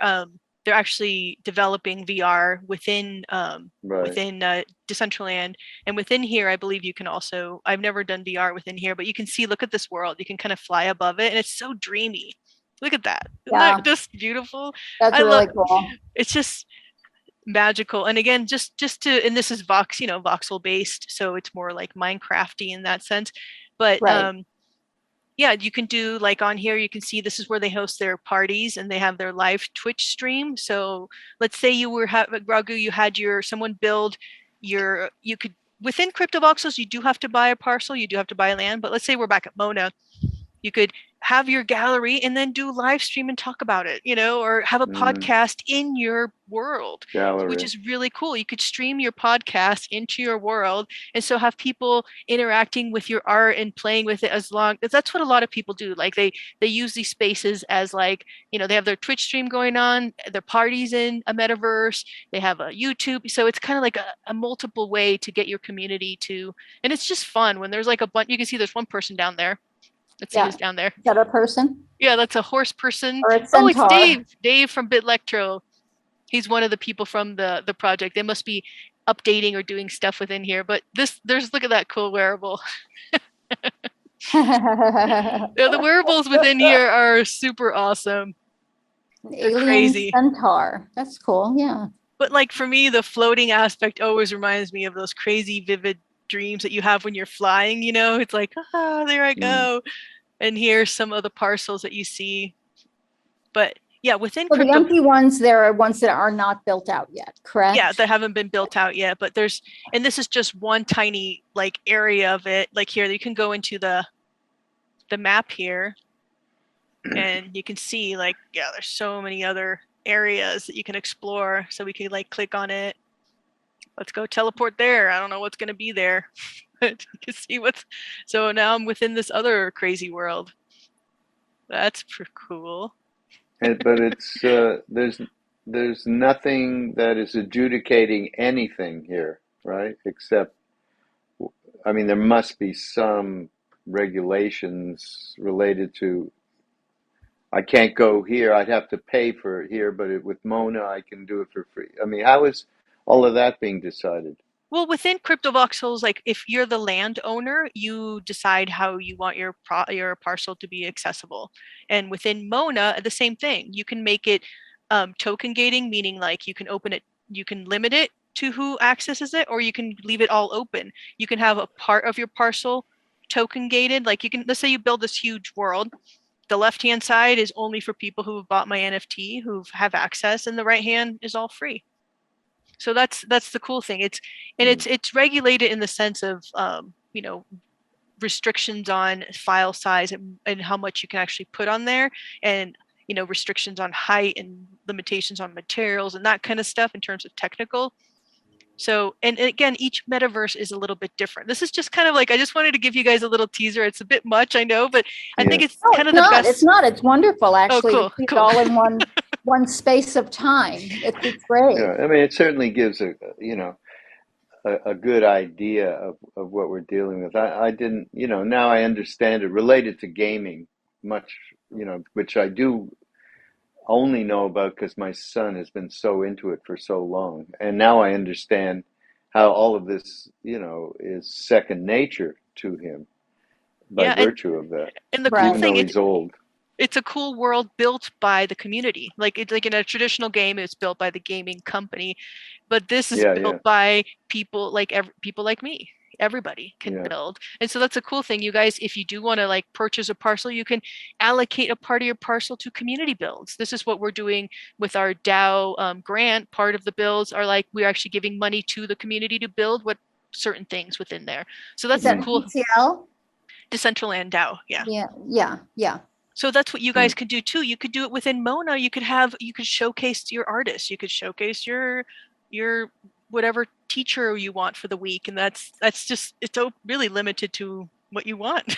actually developing VR within Decentraland, and within here, I believe you can also. I've never done VR within here, but you can see. Look at this world. You can kind of fly above it, and it's so dreamy. Look at that. Isn't that just beautiful? That's really cool. It's just magical. And again, just to, and this is voxel based, so it's more like Minecrafty in that sense. But yeah, you can do like on here, you can see this is where they host their parties and they have their live Twitch stream. So let's say you were, Raghu, you had someone build you could, within Cryptovoxels, you do have to buy a parcel, you do have to buy land, but let's say we're back at Mona, you could have your gallery and then do live stream and talk about it, or have a podcast in your world, which is really cool. You could stream your podcast into your world, and so have people interacting with your art and playing with it, as that's what a lot of people do. Like they use these spaces as like, they have their Twitch stream going on, their parties in a metaverse, they have a YouTube. So it's kind of like a multiple way to get your community to, and it's just fun when there's like a bunch, you can see there's one person down there. Let's see who's down there. Is that a person? Yeah, that's a horse person. Or a centaur. Oh, it's Dave. Dave from Bitlectro. He's one of the people from the project. They must be updating or doing stuff within here. But look at that cool wearable. The wearables within here are super awesome. Alien crazy. Centaur. That's cool. Yeah. But like for me, the floating aspect always reminds me of those crazy, vivid dreams that you have when you're flying, it's like, there I go. And here's some of the parcels that you see. But yeah, within the empty ones, there are ones that are not built out yet, correct? Yeah, that haven't been built out yet, but and this is just one tiny like area of it. Like here, you can go into the map here and you can see like, there's so many other areas that you can explore. So we could like click on it. Let's go teleport there. I don't know what's going to be there. But you can see so now I'm within this other crazy world. That's pretty cool. But it's there's nothing that is adjudicating anything here, right? Except, I mean, there must be some regulations related to I can't go here. I'd have to pay for it here, but with Mona, I can do it for free. I mean, how is all of that being decided? Well, within crypto voxels, like if you're the landowner, you decide how you want your parcel to be accessible. And within Mona, the same thing. You can make it token gating, meaning like you can open it, you can limit it to who accesses it, or you can leave it all open. You can have a part of your parcel token gated. Like you can, let's say you build this huge world. The left hand side is only for people who have bought my NFT, who have access, and the right hand is all free. So that's the cool thing. It's regulated in the sense of restrictions on file size and how much you can actually put on there, and restrictions on height and limitations on materials and that kind of stuff in terms of technical. So, and again, each metaverse is a little bit different. This is just kind of like, I just wanted to give you guys a little teaser. It's a bit much, I know, but I think it's kind of the best. It's not. It's wonderful, actually. Oh, It's all in one space of time. It's great. Yeah, I mean, it certainly gives a good idea of what we're dealing with. I didn't, now I understand it related to gaming much, which I do only know about because my son has been so into it for so long. And now I understand how all of this, is second nature to him by virtue of that. And the cool thing, he's old. It's a cool world built by the community. Like it's like in a traditional game, it's built by the gaming company, but this is built by people like people like me. Everybody can build. And so that's a cool thing. You guys, if you do want to like purchase a parcel, you can allocate a part of your parcel to community builds. This is what we're doing with our DAO grant. Part of the builds are like, we're actually giving money to the community to build what certain things within there. So that's the cool. DCL? Decentraland DAO. Yeah. Yeah. So that's what you guys could do too. You could do it within Mona. You could showcase your artists. You could showcase your whatever teacher you want for the week, and that's just, it's really limited to what you want.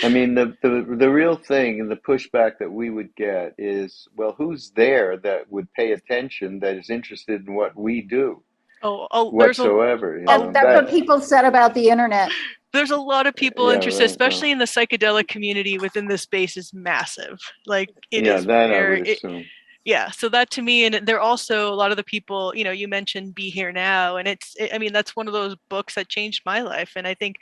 I mean, the real thing and the pushback that we would get is, well, who's there that would pay attention, that is interested in what we do? Whatsoever. That's what people said about the internet. There's a lot of people interested, especially in the psychedelic community within this space is massive. Like it is that I would assume. Yeah, so that to me, and they're also a lot of the people, you mentioned Be Here Now, and I mean, that's one of those books that changed my life. And I think,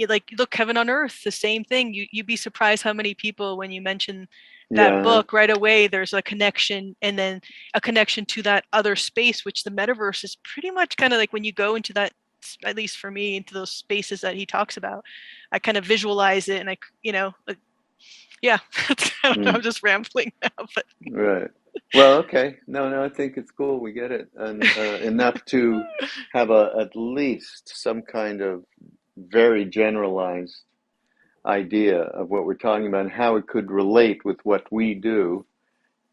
like, look, Heaven on Earth, the same thing. You'd be surprised how many people, when you mention that book, right away, there's a connection, and then a connection to that other space, which the metaverse is pretty much kind of like when you go into that, at least for me, into those spaces that he talks about, I kind of visualize it, and I'm just rambling now, but right. Well, okay. No, I think it's cool. We get it, and enough to have at least some kind of very generalized idea of what we're talking about and how it could relate with what we do.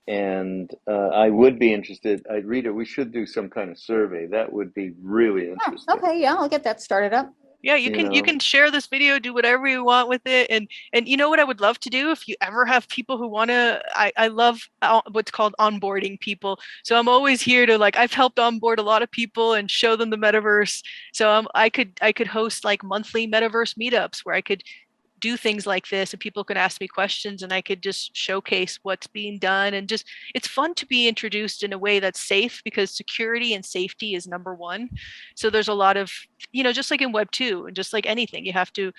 And I would be interested. Rita, we should do some kind of survey. That would be really interesting. Okay, yeah, I'll get that started up. Yeah, you can share this video, do whatever you want with it. And you know what I would love to do if you ever have people who want to, I love what's called onboarding people. So I'm always here to, like, I've helped onboard a lot of people and show them the metaverse. So I could host like monthly metaverse meetups where I could do things like this and people can ask me questions and I could just showcase what's being done. And just, it's fun to be introduced in a way that's safe, because security and safety is number one. So there's a lot of, just like in Web 2 and just like anything, you have to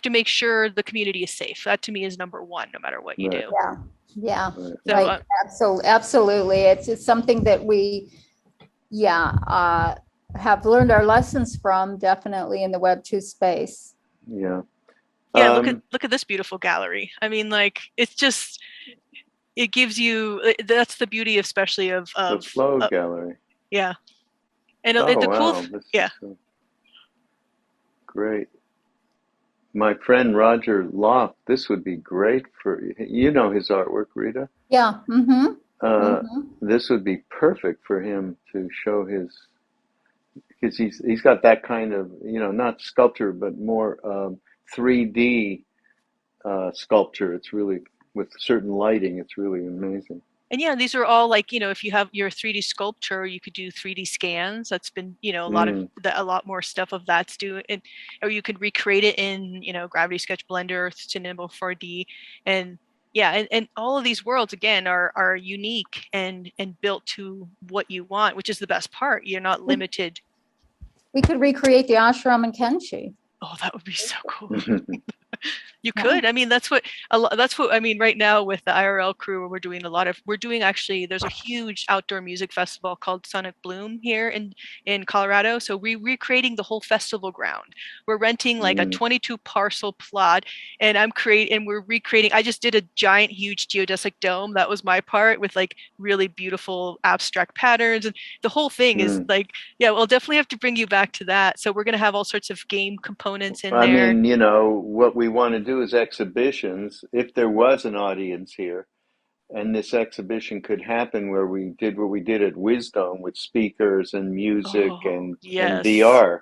make sure the community is safe. That to me is number one, no matter what you do. Yeah. So, absolutely. It's something that we, have learned our lessons from, definitely in the Web 2 space. Yeah. Yeah, look at this beautiful gallery. I mean, like, it's just, it gives you, that's the beauty, especially of the flow gallery. Yeah, and great. My friend Roger Locke, this would be great for his artwork, Rita. Yeah. This would be perfect for him to show because he's got that kind of not sculpture but more 3D sculpture. It's really, with certain lighting, it's really amazing. And yeah, these are all like, if you have your 3D sculpture, you could do 3D scans. That's been, a lot more stuff of that's doing, or you could recreate it in, Gravity Sketch Blender, Cinema 4D, and yeah, and all of these worlds again are unique and built to what you want, which is the best part. You're not limited. We could recreate the ashram in Kenshi. Oh, that would be so cool. You could. I mean, that's what I mean right now with the IRL crew. We're doing actually, there's a huge outdoor music festival called Sonic Bloom here in Colorado. So we're recreating the whole festival ground. We're renting like a 22 parcel plot, and we're recreating. I just did a giant, huge geodesic dome. That was my part, with like really beautiful abstract patterns, and the whole thing is like, yeah, we'll definitely have to bring you back to that. So we're going to have all sorts of game components in there. I mean, what we want to do is exhibitions. If there was an audience here, and this exhibition could happen where we did what we did at Wisdom with speakers and music and VR,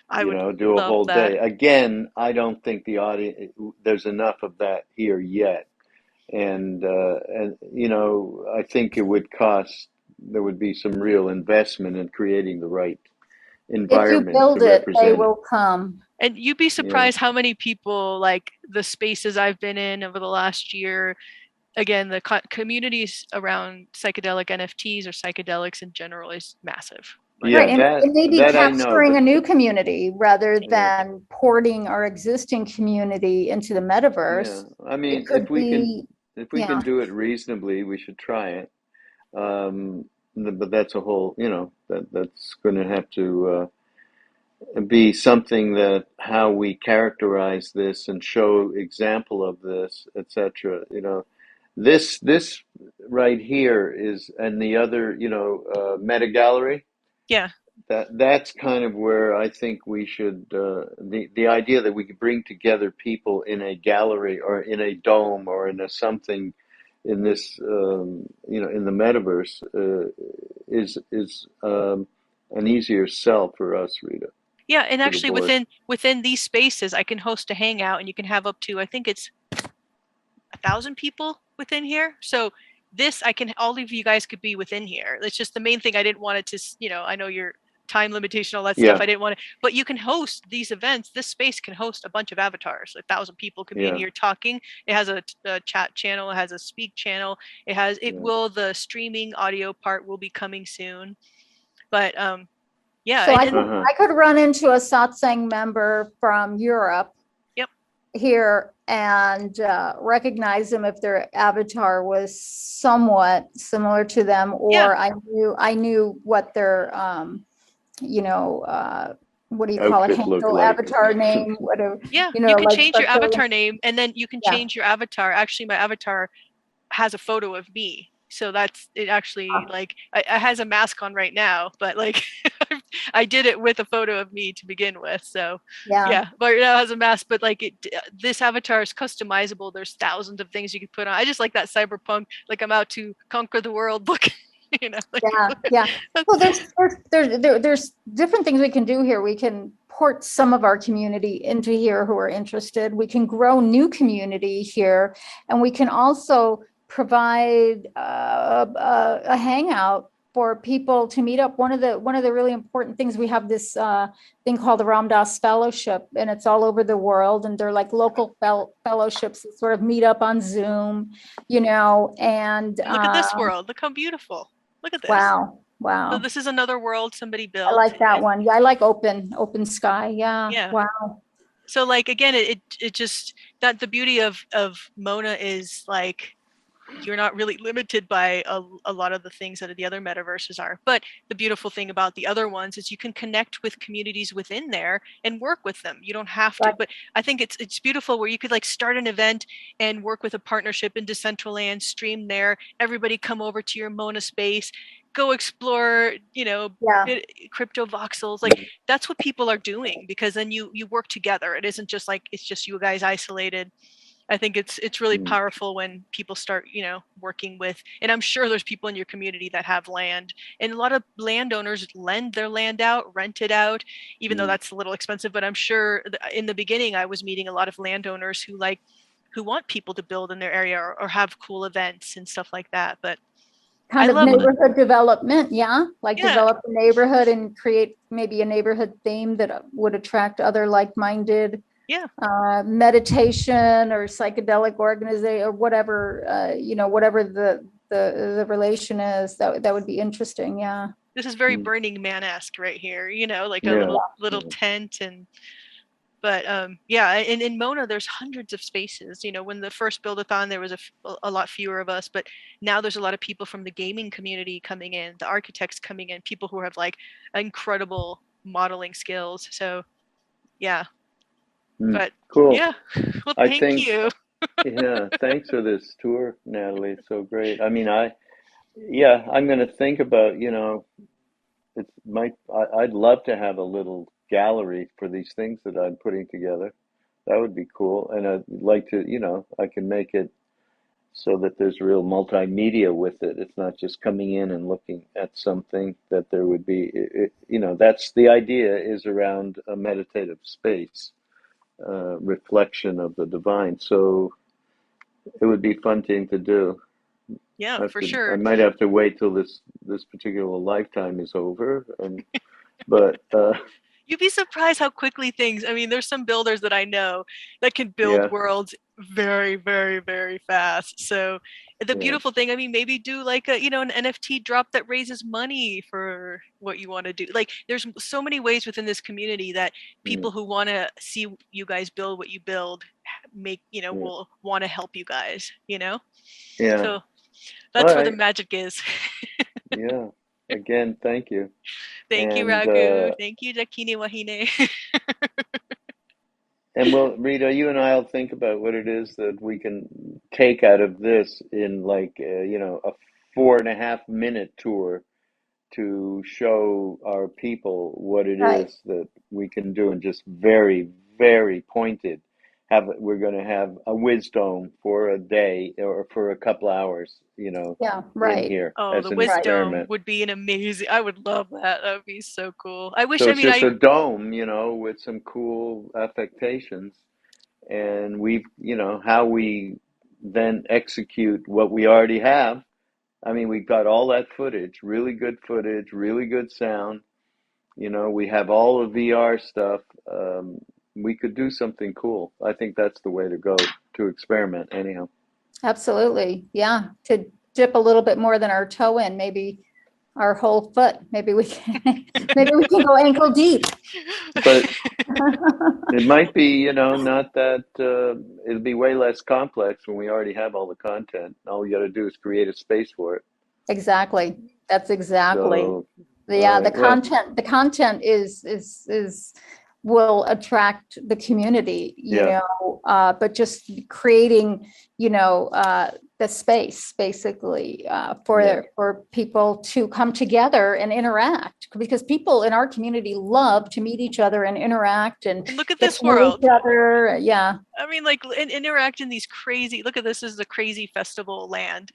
I would do a love whole that. day. Again, I don't think there's enough of that here yet. And I think there would be some real investment in creating the right environment. If you build it, they will come. And you'd be surprised how many people, like the spaces I've been in over the last year, again, the communities around psychedelic NFTs or psychedelics in general is massive. Like, right, and maybe capturing a new community rather than porting our existing community into the metaverse. Yeah. I mean, if we can do it reasonably, we should try it. But that's a whole, that's going to have to be something that how we characterize this and show example of this, etc. This right here is, and the other, meta gallery. Yeah. That's kind of where I think we should, the idea that we could bring together people in a gallery or in a dome or in a something in this, in the metaverse, is an easier sell for us, Rita. Yeah, and actually within these spaces, I can host a hangout, and you can have up to, I think it's 1,000 people within here. So all of you guys could be within here. It's just the main thing. I didn't want it to, I know your time limitation, all that stuff. I didn't want to, but you can host these events. This space can host a bunch of avatars. 1,000 people could be in here talking. It has a chat channel. It has a speak channel. The streaming audio part will be coming soon. But yeah. So I could run into a satsang member from Europe here and recognize them if their avatar was somewhat similar to them, or I knew what their what do you call it, handle, avatar name, whatever. Yeah, you can change your avatar name, and then you can change your avatar. Actually, my avatar has a photo of me. So that's it. Actually, like it has a mask on right now, but like I did it with a photo of me to begin with. So but now it has a mask. But like this avatar is customizable. There's thousands of things you can put on. I just like that cyberpunk. Like I'm out to conquer the world. Look, Well, there's different things we can do here. We can port some of our community into here who are interested. We can grow new community here, and we can also provide a hangout for people to meet up. One of the really important things, we have this thing called the Ram Dass Fellowship, and it's all over the world, and they're like local fellowships that sort of meet up on Zoom, and look at this world. Look how beautiful. Look at this. Wow. So this is another world somebody built. I like that one. Yeah, I like open sky. Yeah. Wow. So like again, it just, that the beauty of Mona is like, you're not really limited by a lot of the things that the other metaverses are. But the beautiful thing about the other ones is you can connect with communities within there and work with them. You don't have to, but I think it's beautiful where you could like start an event and work with a partnership in Decentraland, stream there, everybody come over to your Mona space, go explore, crypto voxels. Like that's what people are doing, because then you work together. It isn't just like, it's just you guys isolated. I think it's really powerful when people start, working with, and I'm sure there's people in your community that have land, and a lot of landowners lend their land out, rent it out, even though that's a little expensive. But I'm sure in the beginning, I was meeting a lot of landowners who want people to build in their area or have cool events and stuff like that. But I kind of love neighborhood development, yeah? Like yeah, develop a neighborhood and create maybe a neighborhood theme that would attract other like-minded yeah. meditation or psychedelic organization or whatever, whatever the relation is, that would be interesting, yeah. This is very Mm. Burning Man-esque right here, like a Yeah. little Yeah. tent. But yeah, in Mona, there's hundreds of spaces. When the first build-a-thon, there was a lot fewer of us, but now there's a lot of people from the gaming community coming in, the architects coming in, people who have like incredible modeling skills. So yeah, Mm. but Cool. yeah, well, I thank think, you. yeah, thanks for this tour, Natalie. So great. I mean, yeah, I'm going to think about, I'd love to have a little gallery for these things that I'm putting together. That would be cool. And I'd like to, I can make it so that there's real multimedia with it. It's not just coming in and looking at something, that there would be, that's the idea, is around a meditative space, reflection of the divine. So it would be fun thing to do. Yeah, for I sure. might have to wait till this particular lifetime is over, but You'd be surprised how quickly things. I mean, there's some builders that I know that can build yeah, worlds very, very, very fast. So the yeah, beautiful thing, I mean, maybe do like an NFT drop that raises money for what you want to do. Like, there's so many ways within this community that mm, people who want to see you guys build what you build yeah, will want to help you guys. yeah. So All that's where the right, magic is. yeah. Again, thank you. Thank you, And Raghu. Thank you, Dakine Wahine. well, Rita, you and I'll think about what it is that we can take out of this in like a 4.5 minute tour to show our people what it Right. is that we can do, and just very, very pointed. We're going to have a wisdom for a day or for a couple hours, Yeah, in right, here Oh, as the an right. wisdom experiment. would be an amazing. I would love that. That would be so cool. I wish. So I it's mean, just a I dome, with some cool affectations, and how we then execute what we already have. I mean, we've got all that footage, really good footage, really good sound. We have all the VR stuff. We could do something cool. I think that's the way to go, to experiment anyhow. Absolutely. Yeah. To dip a little bit more than our toe in, maybe our whole foot. Maybe we can, maybe we can go ankle deep. But it might be, not that, it'll be way less complex when we already have all the content. All we got to do is create a space for it. Exactly. That's exactly. So, all Yeah, right. Well, the content is will attract the community, yeah, but just creating, the space basically yeah. for people to come together and interact, because people in our community love to meet each other and interact and and look at get this to know world. each other. Yeah, I mean, like, interact in these crazy. Look at this. Is a crazy festival land.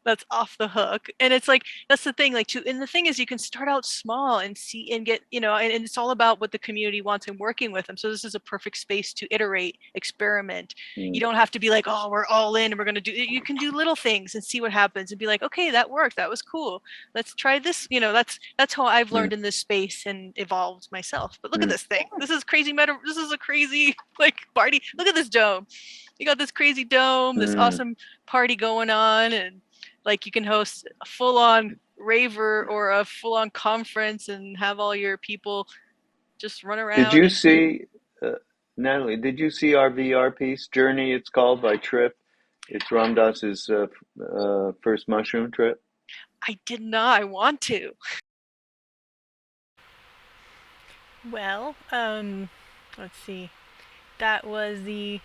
That's off the hook. And it's like, that's the thing, like, and the thing is, you can start out small and see and get, and it's all about what the community wants and working with them. So this is a perfect space to iterate, experiment. You Mm, don't have to be like, oh, we're all in and we're going to do it. You can do little things and see what happens and be like, okay, that worked, that was cool, let's try this. That's how I've mm, learned in this space and evolved myself. But look at mm, this thing. This is crazy this is a crazy like party. Look at this dome. You got this crazy dome, this mm. awesome party going on, and like, you can host a full-on raver or a full-on conference and have all your people just run Did around you and see, uh, Natalie, did you see our VR piece, Journey, it's called, by Trip? It's Ram Dass's first mushroom trip. I did not. I want to. Well, let's see. That was the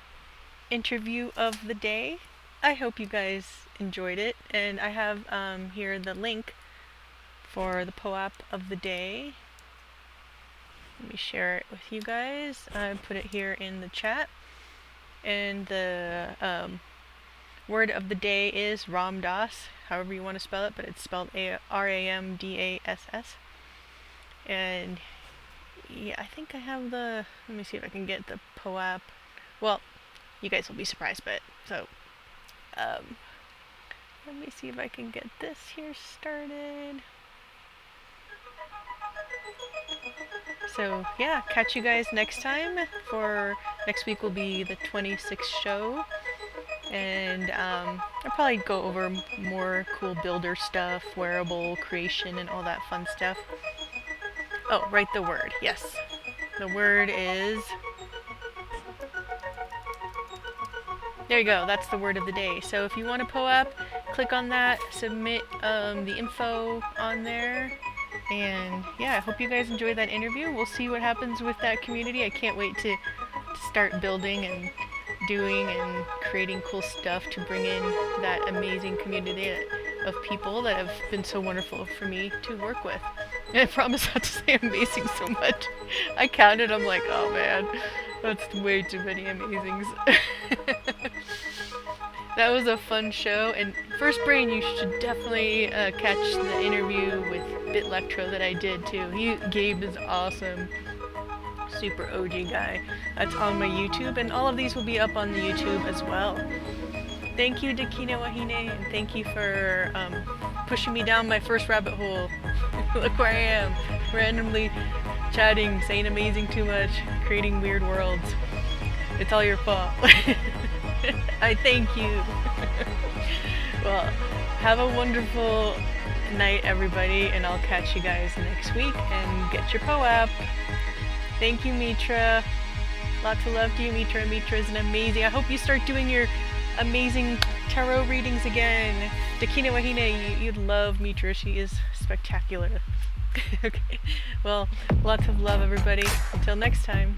interview of the day. I hope you guys enjoyed it, and I have here the link for the POAP of the day. Let me share it with you guys. I put it here in the chat. And the word of the day is Ram Dass, however you want to spell it, but it's spelled Ramdass. And yeah, I think I have let me see if I can get the POAP. Well, you guys will be surprised, but so, Let me see if I can get this here started. So yeah, catch you guys next time. For next week will be the 26th show, and I'll probably go over more cool builder stuff, wearable creation, and all that fun stuff. Oh, write the word. Yes, the word is. There you go. That's the word of the day. So if you want to POAP, click on that, submit the info on there. And yeah, I hope you guys enjoyed that interview. We'll see what happens with that community. I can't wait to start building and doing and creating cool stuff to bring in that amazing community of people that have been so wonderful for me to work with. And I promise not to say amazing so much. I counted, I'm like, oh man, that's way too many amazings. That was a fun show, and First Brain, you should definitely catch the interview with Bitlectro that I did too. Gabe is awesome, super OG guy. That's on my YouTube, and all of these will be up on the YouTube as well. Thank you, Dakine Wahine, and thank you for pushing me down my first rabbit hole. Look where I am, randomly chatting, saying amazing too much, creating weird worlds. It's all your fault. I thank you. Well, have a wonderful night, everybody, and I'll catch you guys next week, and get your POAP. Thank you, Mitra. Lots of love to you, Mitra. Mitra is an amazing. I hope you start doing your amazing tarot readings again. Dakine Wahine, you'd love Mitra. She is spectacular. Okay. Well, lots of love, everybody. Until next time.